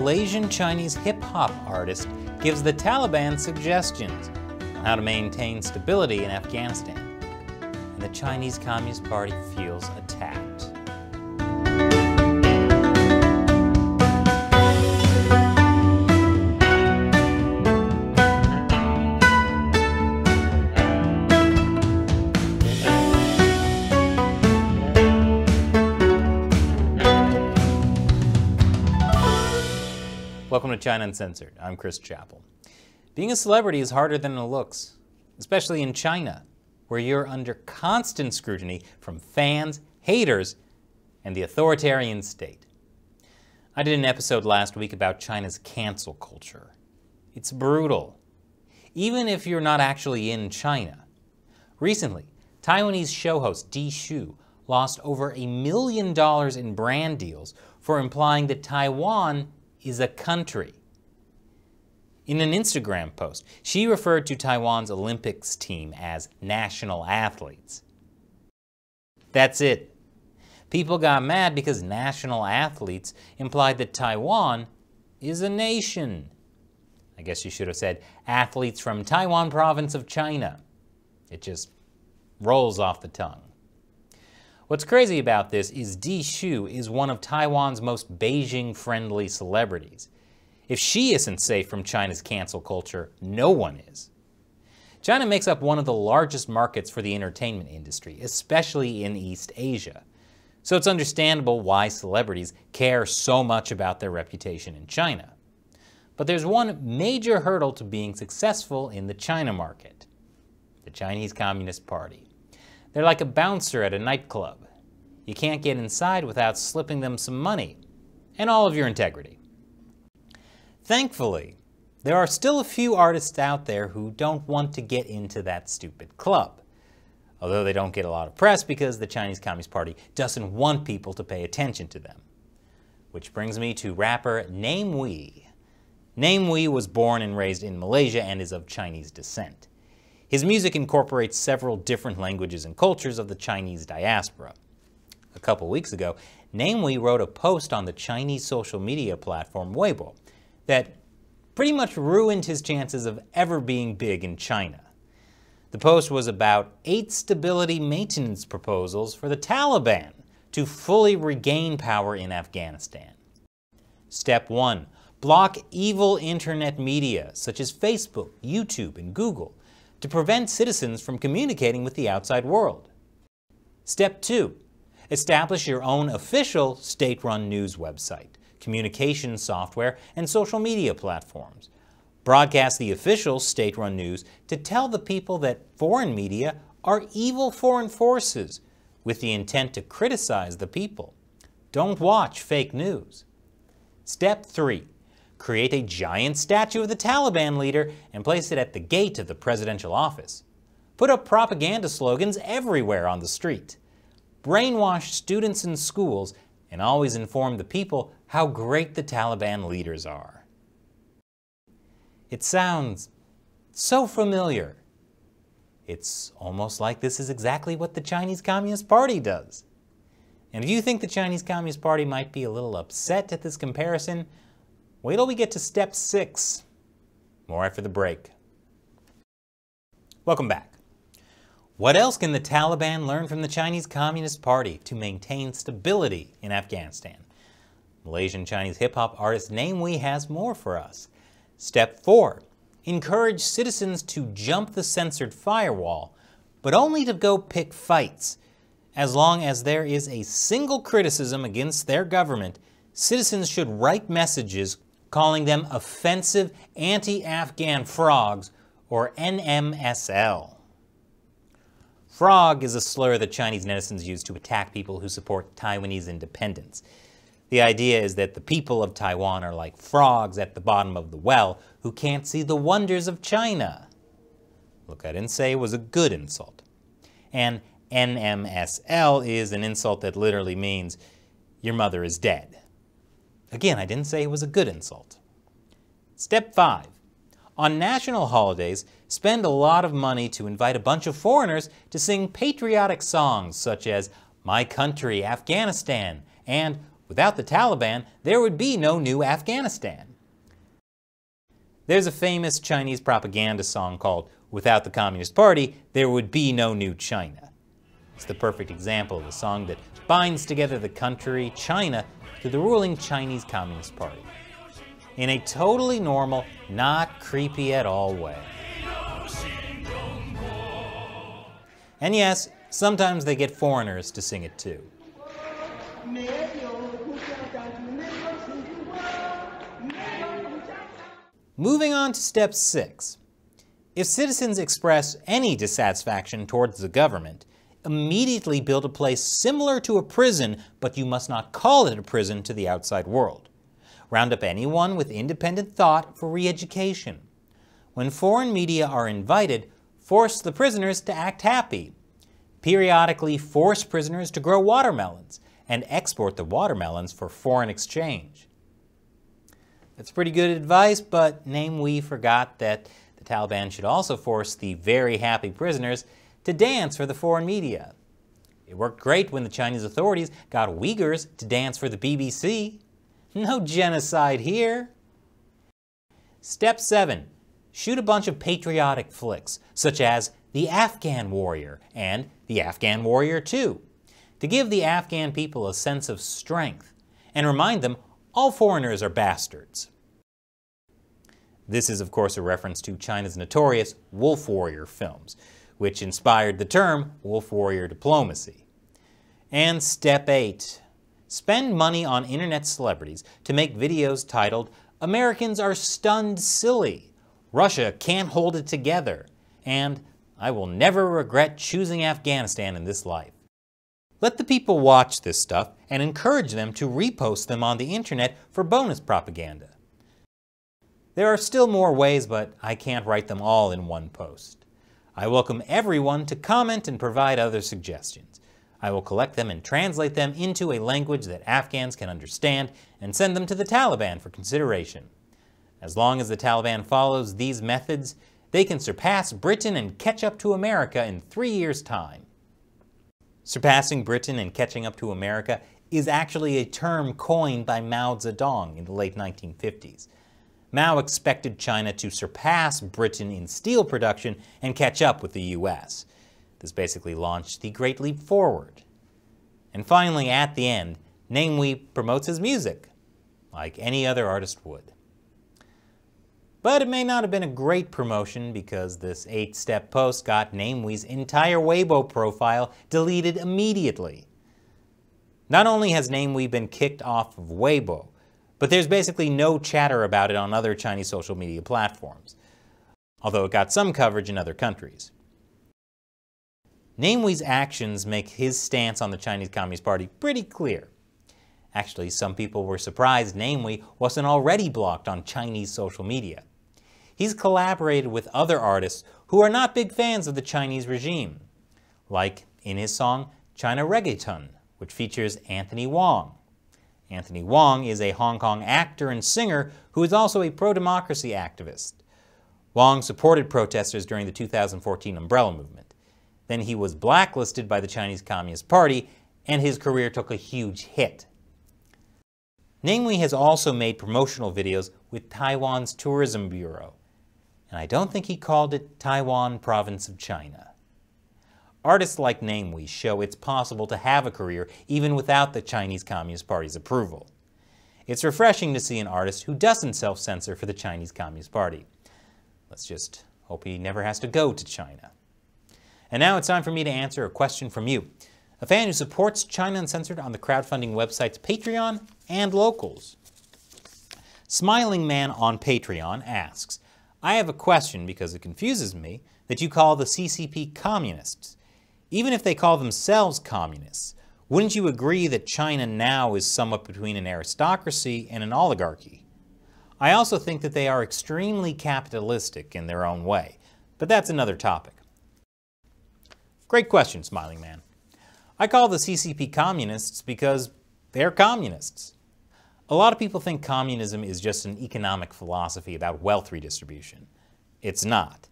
Malaysian Chinese hip-hop artist gives the Taliban suggestions on how to maintain stability in Afghanistan, and the Chinese Communist Party feels attacked. Welcome to China Uncensored. I'm Chris Chappell. Being a celebrity is harder than it looks, especially in China, where you're under constant scrutiny from fans, haters, and the authoritarian state. I did an episode last week about China's cancel culture. It's brutal, even if you're not actually in China. Recently, Taiwanese show host Di Shu lost over $1 million in brand deals for implying that Taiwan is a country. In an Instagram post, she referred to Taiwan's Olympics team as national athletes. That's it. People got mad because national athletes implied that Taiwan is a nation. I guess you should have said athletes from Taiwan province of China. It just rolls off the tongue. What's crazy about this is Di Shu is one of Taiwan's most Beijing-friendly celebrities. If she isn't safe from China's cancel culture, no one is. China makes up one of the largest markets for the entertainment industry, especially in East Asia. So it's understandable why celebrities care so much about their reputation in China. But there's one major hurdle to being successful in the China market: the Chinese Communist Party. They're like a bouncer at a nightclub. You can't get inside without slipping them some money and all of your integrity. Thankfully, there are still a few artists out there who don't want to get into that stupid club, although they don't get a lot of press because the Chinese Communist Party doesn't want people to pay attention to them. Which brings me to rapper Name Wee. Name Wee was born and raised in Malaysia and is of Chinese descent. His music incorporates several different languages and cultures of the Chinese diaspora. A couple weeks ago, Name Wee wrote a post on the Chinese social media platform Weibo that pretty much ruined his chances of ever being big in China. The post was about 8 stability maintenance proposals for the Taliban to fully regain power in Afghanistan. Step 1. Block evil internet media such as Facebook, YouTube, and Google to prevent citizens from communicating with the outside world. Step 2. Establish your own official state-run news website, communication software, and social media platforms. Broadcast the official state-run news to tell the people that foreign media are evil foreign forces with the intent to criticize the people. Don't watch fake news. Step 3. Create a giant statue of the Taliban leader and place it at the gate of the presidential office. Put up propaganda slogans everywhere on the street. Brainwash students in schools and always inform the people how great the Taliban leaders are. It sounds so familiar. It's almost like this is exactly what the Chinese Communist Party does. And if you think the Chinese Communist Party might be a little upset at this comparison, wait till we get to step 6. More after the break. Welcome back. What else can the Taliban learn from the Chinese Communist Party to maintain stability in Afghanistan? Malaysian Chinese hip-hop artist Name Wee has more for us. Step 4. Encourage citizens to jump the censored firewall, but only to go pick fights. As long as there is a single criticism against their government, citizens should write messages calling them offensive anti-Afghan frogs, or NMSL. Frog is a slur that Chinese netizens use to attack people who support Taiwanese independence. The idea is that the people of Taiwan are like frogs at the bottom of the well who can't see the wonders of China. Look, I didn't say it was a good insult. And NMSL is an insult that literally means your mother is dead. Again, I didn't say it was a good insult. Step 5. On national holidays, spend a lot of money to invite a bunch of foreigners to sing patriotic songs such as My Country, Afghanistan, and Without the Taliban, there would be no new Afghanistan. There's a famous Chinese propaganda song called "Without the Communist Party, there would be no new China." It's the perfect example of a song that binds together the country, China, to the ruling Chinese Communist Party, in a totally normal, not creepy at all way. And yes, sometimes they get foreigners to sing it too. Moving on to step 6. If citizens express any dissatisfaction towards the government, immediately build a place similar to a prison, but you must not call it a prison to the outside world. Round up anyone with independent thought for re-education. When foreign media are invited, force the prisoners to act happy. Periodically force prisoners to grow watermelons and export the watermelons for foreign exchange. That's pretty good advice, but name we forgot that the Taliban should also force the very happy prisoners to dance for the foreign media. It worked great when the Chinese authorities got Uyghurs to dance for the BBC. No genocide here. Step 7. Shoot a bunch of patriotic flicks, such as The Afghan Warrior and The Afghan Warrior 2, to give the Afghan people a sense of strength and remind them all foreigners are bastards. This is, of course, a reference to China's notorious Wolf Warrior films, which inspired the term Wolf Warrior diplomacy. And step 8. Spend money on internet celebrities to make videos titled, "Americans are stunned silly," "Russia can't hold it together," and "I will never regret choosing Afghanistan in this life." Let the people watch this stuff and encourage them to repost them on the internet for bonus propaganda. There are still more ways, but I can't write them all in one post. I welcome everyone to comment and provide other suggestions. I will collect them and translate them into a language that Afghans can understand and send them to the Taliban for consideration. As long as the Taliban follows these methods, they can surpass Britain and catch up to America in 3 years' time. Surpassing Britain and catching up to America is actually a term coined by Mao Zedong in the late 1950s. Mao expected China to surpass Britain in steel production and catch up with the US. This basically launched the Great Leap Forward. And finally, at the end, Namewee promotes his music, like any other artist would. But it may not have been a great promotion because this 8-step post got Namewee's entire Weibo profile deleted immediately. Not only has Namewee been kicked off of Weibo, but there's basically no chatter about it on other Chinese social media platforms, although it got some coverage in other countries. Namewee's actions make his stance on the Chinese Communist Party pretty clear. Actually, some people were surprised Namewee wasn't already blocked on Chinese social media. He's collaborated with other artists who are not big fans of the Chinese regime, like in his song China Reggaeton, which features Anthony Wong. Anthony Wong is a Hong Kong actor and singer who is also a pro-democracy activist. Wong supported protesters during the 2014 Umbrella Movement. Then he was blacklisted by the Chinese Communist Party, and his career took a huge hit. Namewee has also made promotional videos with Taiwan's Tourism Bureau, and I don't think he called it Taiwan Province of China. Artists like Namewee show it's possible to have a career even without the Chinese Communist Party's approval. It's refreshing to see an artist who doesn't self-censor for the Chinese Communist Party. Let's just hope he never has to go to China. And now it's time for me to answer a question from you, a fan who supports China Uncensored on the crowdfunding websites Patreon and Locals. Smiling Man on Patreon asks, "I have a question because it confuses me that you call the CCP communists. Even if they call themselves communists, wouldn't you agree that China now is somewhat between an aristocracy and an oligarchy? I also think that they are extremely capitalistic in their own way, but that's another topic." Great question, Smiling Man. I call the CCP communists because they're communists. A lot of people think communism is just an economic philosophy about wealth redistribution. It's not.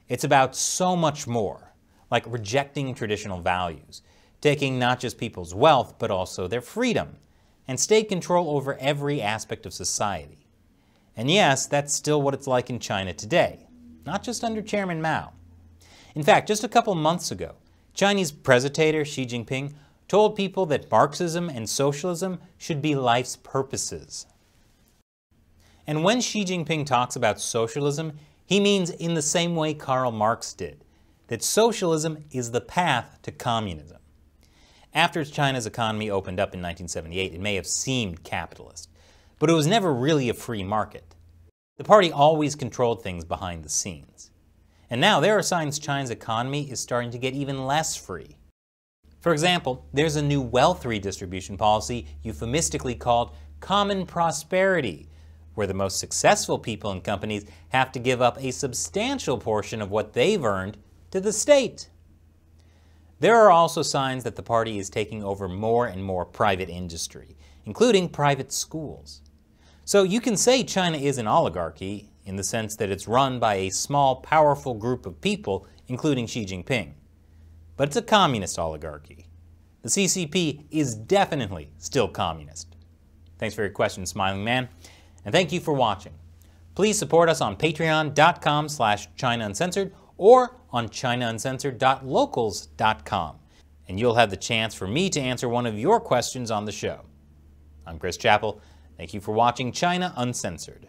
It's about so much more, like rejecting traditional values, taking not just people's wealth, but also their freedom, and state control over every aspect of society. And yes, that's still what it's like in China today, not just under Chairman Mao. In fact, just a couple months ago, Chinese President Xi Jinping told people that Marxism and socialism should be life's purposes. And when Xi Jinping talks about socialism, he means in the same way Karl Marx did, that socialism is the path to communism. After China's economy opened up in 1978, it may have seemed capitalist, but it was never really a free market. The party always controlled things behind the scenes. And now there are signs China's economy is starting to get even less free. For example, there's a new wealth redistribution policy euphemistically called common prosperity, where the most successful people and companies have to give up a substantial portion of what they've earned to the state. There are also signs that the party is taking over more and more private industry, including private schools. So you can say China is an oligarchy in the sense that it's run by a small, powerful group of people, including Xi Jinping. But it's a communist oligarchy. The CCP is definitely still communist. Thanks for your question, Smiling Man, and thank you for watching. Please support us on patreon.com/ChinaUncensored or on ChinaUncensored.locals.com, and you'll have the chance for me to answer one of your questions on the show. I'm Chris Chappell. Thank you for watching China Uncensored.